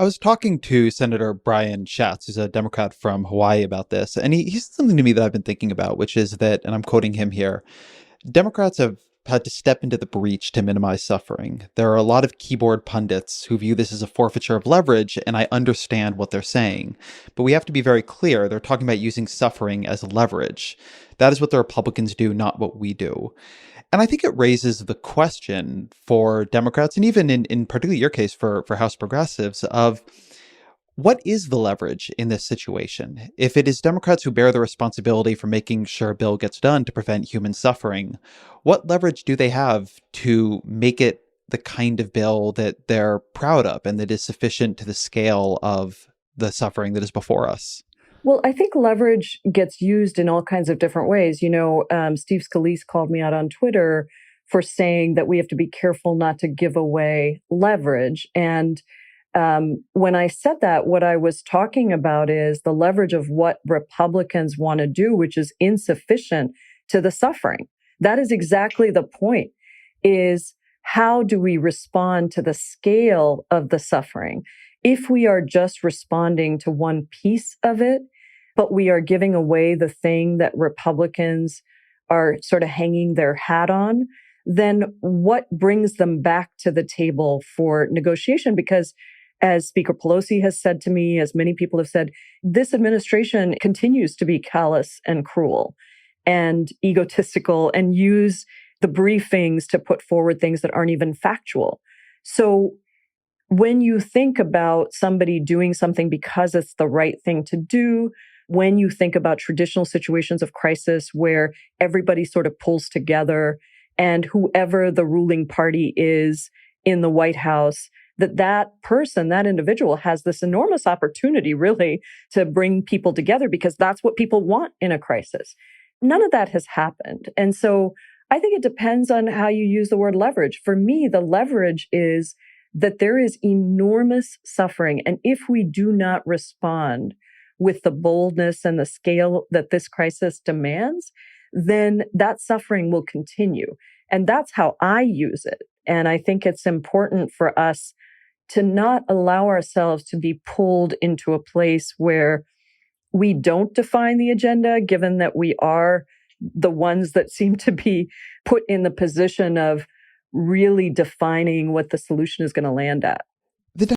I was talking to Senator Brian Schatz, who's a Democrat from Hawaii, about this, and he said something to me that I've been thinking about, which is that, and I'm quoting him here, Democrats have had to step into the breach to minimize suffering. There are a lot of keyboard pundits who view this as a forfeiture of leverage, and I understand what they're saying. But we have to be very clear. They're talking about using suffering as leverage. That is what the Republicans do, not what we do. And I think it raises the question for Democrats, and even in particularly your case for House progressives, of what is the leverage in this situation? If it is Democrats who bear the responsibility for making sure a bill gets done to prevent human suffering, what leverage do they have to make it the kind of bill that they're proud of and that is sufficient to the scale of the suffering that is before us? Well, I think leverage gets used in all kinds of different ways. Steve Scalise called me out on Twitter for saying that we have to be careful not to give away leverage. And when I said that, what I was talking about is the leverage of what Republicans want to do, which is insufficient to the suffering. That is exactly the point, is how do we respond to the scale of the suffering? If we are just responding to one piece of it, but we are giving away the thing that Republicans are sort of hanging their hat on, then what brings them back to the table for negotiation? Because as Speaker Pelosi has said to me, as many people have said, this administration continues to be callous and cruel and egotistical and use the briefings to put forward things that aren't even factual. So when you think about somebody doing something because it's the right thing to do, when you think about traditional situations of crisis where everybody sort of pulls together and whoever the ruling party is in the White House, that person, that individual has this enormous opportunity really to bring people together because that's what people want in a crisis. None of that has happened. And so I think it depends on how you use the word leverage. For me, the leverage is that there is enormous suffering. And if we do not respond with the boldness and the scale that this crisis demands, then that suffering will continue. And that's how I use it. And I think it's important for us to not allow ourselves to be pulled into a place where we don't define the agenda, given that we are the ones that seem to be put in the position of really defining what the solution is going to land at.